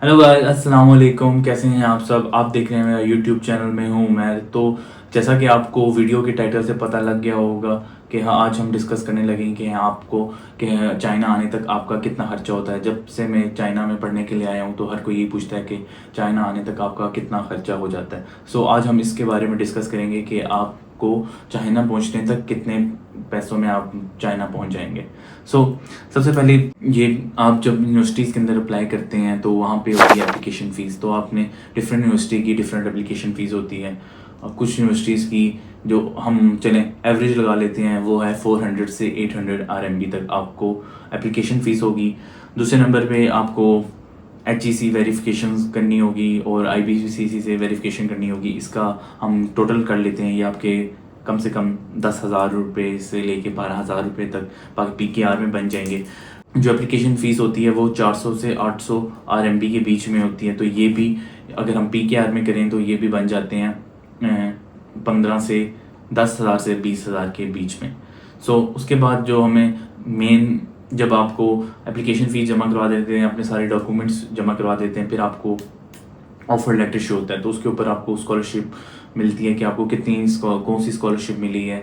Hello guys, अस्सलाम वालेकुम। कैसे हैं आप सब? आप देख रहे हैं मेरा यूट्यूब चैनल में हूँ मैं। तो जैसा कि आपको वीडियो के टाइटल से पता लग गया होगा कि हाँ, आज हम डिस्कस करने लगे कि हाँ, आपको कि चाइना आने तक आपका कितना खर्चा होता है। जब से मैं चाइना में पढ़ने के लिए आया हूँ तो हर कोई यही पूछता है कि चाइना आने तक आपका कितना खर्चा हो जाता है। सो आज हम इसके बारे में डिस्कस करेंगे कि आपको चाइना पहुँचने तक कितने पैसों में आप चाइना पहुँच जाएंगे। सो सबसे पहले ये आप जब यूनिवर्सिटीज़ के अंदर अप्लाई करते हैं तो वहाँ पे होती है एप्लीकेशन फ़ीस। तो आपने डिफरेंट यूनिवर्सिटी की डिफरेंट एप्लीकेशन फ़ीस होती है। और कुछ यूनिवर्सिटीज़ की जो हम चलें एवरेज लगा लेते हैं वो है 400 से 800 RMB तक आपको एप्लीकेशन फ़ीस होगी। दूसरे नंबर पे आपको HEC वेरिफिकेशन करनी होगी और IBCC से वेरिफिकेशन करनी होगी। इसका हम टोटल कर लेते हैं, ये आपके कम से कम 10,000 रुपये से लेके 12,000 रुपये तक PKR में बन जाएंगे। जो एप्लीकेशन फ़ीस होती है वो 400 से 800 RMB के बीच में होती है। तो ये भी अगर हम PKR में करें तो ये भी बन जाते हैं 15 से 10,000 से 20,000 के बीच में। सो उसके बाद जो हमें मेन, जब आपको एप्लीकेशन फ़ीस जमा करवा देते हैं, अपने सारे डॉक्यूमेंट्स जमा करवा देते हैं, फिर आपको ऑफर लेटर शो होता है। तो उसके ऊपर आपको स्कॉलरशिप मिलती है कि आपको कौन सी स्कॉलरशिप मिली है।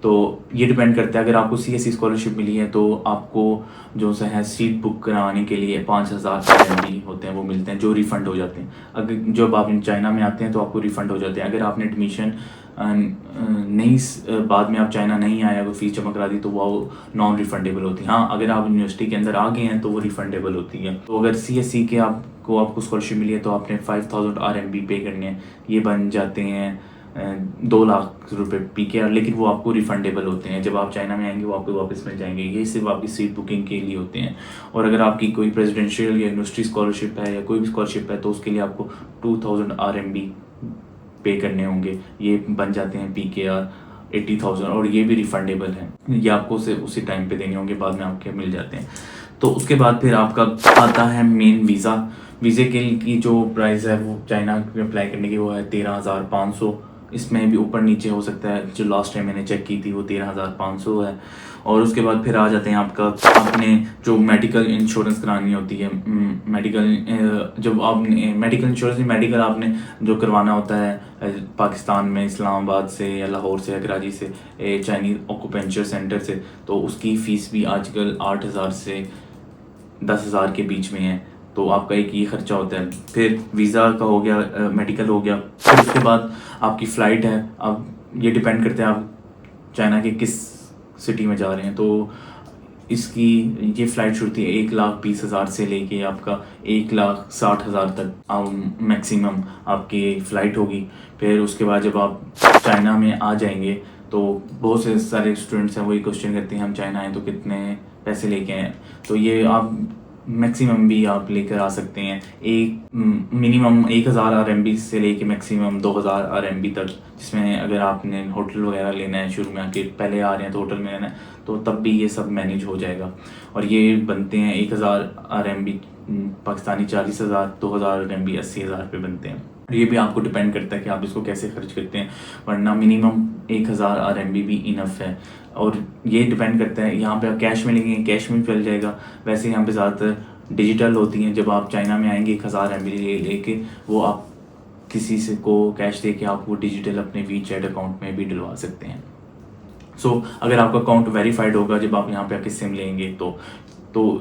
तो ये डिपेंड करता है। अगर आपको CSE स्कॉलरशिप मिली है तो आपको जो है सीट बुक कराने के लिए 5,000 RMB होते हैं, वो मिलते हैं, जो रिफ़ंड हो जाते हैं। अगर जब आप चाइना में आते हैं तो आपको रिफ़ंड हो जाते हैं। अगर आपने एडमिशन नहीं बाद में आप चाइना नहीं आया, अगर फ़ीस जमा करा दी तो वो नॉन रिफ़ंडेबल होती है। हाँ, अगर आप यूनिवर्सिटी के अंदर आ गए हैं तो वो रिफ़ंडेबल होती है। तो अगर CSE के आपको स्कॉलरशिप मिली है तो आपने 5,000 RMB पे करने हैं। ये बन जाते हैं 2 लाख रुपए PKR, लेकिन वो आपको रिफ़ंडेबल होते हैं। जब आप चाइना में आएंगे वो आपको वापस मिल जाएंगे। ये सिर्फ आपकी सीट बुकिंग के लिए होते हैं। और अगर आपकी कोई प्रेसिडेंशियल या यूनिवर्सिटी स्कॉलरशिप है या कोई भी स्कॉलरशिप है तो उसके लिए आपको 2,000 RMB पे करने होंगे। ये बन जाते हैं PKR 80,000 और ये भी रिफ़ंडेबल है। ये आपको उसी टाइम पे देने होंगे, बाद में आपके मिल जाते हैं। तो उसके बाद फिर आपका आता है मेन वीज़ा। वीज़े के की जो प्राइस है वो चाइना में अप्लाई करने की वो है 13,500। इसमें भी ऊपर नीचे हो सकता है। जो लास्ट टाइम मैंने चेक की थी वो 13,500 है। और उसके बाद फिर आ जाते हैं आपका, आपने जो मेडिकल इंश्योरेंस करानी होती है, जब आपने मेडिकल इंश्योरेंस मेडिकल आपने जो करवाना होता है पाकिस्तान में, इस्लामाबाद से या लाहौर से या कराची से, चाइनीज़ ऑक्यूपेंचर सेंटर से, तो उसकी फ़ीस भी आजकल 8,000 से 10,000 के बीच में है। तो आपका एक ये खर्चा होता है। फिर वीज़ा का हो गया, मेडिकल हो गया। फिर उसके बाद आपकी फ़्लाइट है। अब ये डिपेंड करते हैं आप चाइना के किस सिटी में जा रहे हैं। तो इसकी ये फ़्लाइट शुरू होती है 1,20,000 से लेके आपका 1,60,000 तक मैक्सिमम आपकी फ़्लाइट होगी। फिर उसके बाद जब आप चाइना में आ जाएंगे तो बहुत से सारे स्टूडेंट्स हैं, वही क्वेश्चन करते हैं हम चाइना आए तो कितने पैसे लेके आए। तो ये आप मैक्सिमम भी आप लेकर आ सकते हैं। एक मिनिमम 1,000 RMB से लेके मैक्सिमम 2,000 RMB तक, जिसमें अगर आपने होटल वगैरह लेना है, शुरू में आके पहले आ रहे हैं तो होटल में रहना है तो तब भी ये सब मैनेज हो जाएगा। और ये बनते हैं 1,000 RMB पाकिस्तानी 40,000, 2,000 RMB 80,000 पे बनते हैं। ये भी आपको डिपेंड करता है कि आप इसको कैसे खर्च करते हैं, वरना मिनिमम 1,000 RMB भी इनफ है। और ये डिपेंड करता है, यहाँ पे आप कैश में लेंगे कैश में चल जाएगा। वैसे यहाँ पे ज़्यादातर डिजिटल होती हैं। जब आप चाइना में आएंगे 1,000 MB लेके, वो आप किसी से को कैश दे के आप वो डिजिटल अपने WeChat अकाउंट में भी डलवा सकते हैं। सो अगर आपका अकाउंट वेरीफाइड होगा जब आप यहाँ पे आके सिम लेंगे तो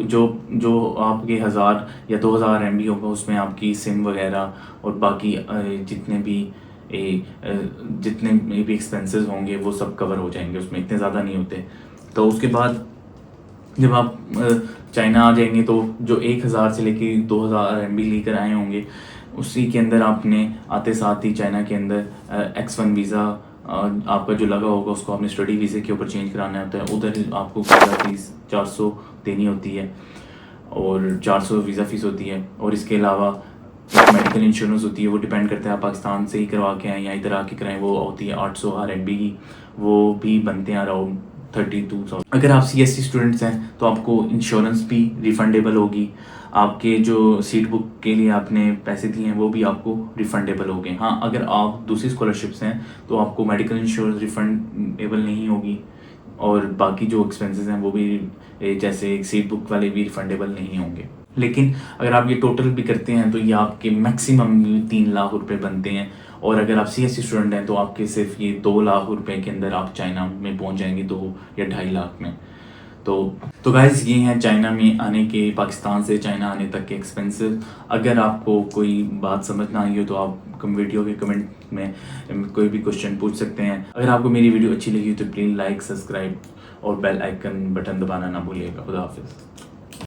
जो जो आपके 1,000 या 2,000 MB होगा उसमें आपकी सिम वगैरह और बाकी जितने भी एक्सपेंसेस होंगे वो सब कवर हो जाएंगे, उसमें इतने ज़्यादा नहीं होते। तो उसके बाद जब आप चाइना आ जाएंगे तो जो 1,000 से लेके 2,000 MB लेकर आए होंगे, उसी के अंदर आपने आते साथ ही चाइना के अंदर X1 वीज़ा आपका जो लगा होगा उसको आपने स्टडी वीज़े के ऊपर चेंज कराना होता है। उधर आपको वीज़ा फ़ीस 400 देनी होती है और 400 वीज़ा फ़ीस होती है। और इसके अलावा एक मेडिकल इंश्योरेंस होती है, वो डिपेंड करता है आप पाकिस्तान से ही करवा के आएँ या इधर आके कराएँ, वो होती है 800 RMB की। वो भी बनते हैं अराउंड 32,000। अगर आप CSE स्टूडेंट्स हैं तो आपको इंश्योरेंस भी रिफ़ंडेबल होगी। आपके जो सीट बुक के लिए आपने पैसे दिए हैं वो भी आपको रिफ़ंडेबल हो गए। हाँ, अगर आप दूसरी स्कॉलरशिप्स हैं तो आपको मेडिकल इंश्योरेंस रिफ़ंडेबल नहीं होगी और बाकी जो एक्सपेंसेस हैं वो भी जैसे सीट बुक वाले भी रिफ़ंडेबल नहीं होंगे। लेकिन अगर आप ये टोटल भी करते हैं तो ये आपके मैक्सिमम 3 लाख रुपए बनते हैं। और अगर आप CSE स्टूडेंट हैं तो आपके सिर्फ ये 2 लाख रुपए के अंदर आप चाइना में पहुंच जाएंगे, 2 या 2.5 लाख में। तो गाइस ये हैं चाइना में आने के, पाकिस्तान से चाइना आने तक के एक्सपेंसेस। अगर आपको कोई बात समझ ना आई हो तो आप वीडियो के कमेंट में कोई भी क्वेश्चन पूछ सकते हैं। अगर आपको मेरी वीडियो अच्छी लगी हो तो प्लीज़ लाइक, सब्सक्राइब और बेल आइकन बटन दबाना ना भूलिएगा। खुदा हाफिज़।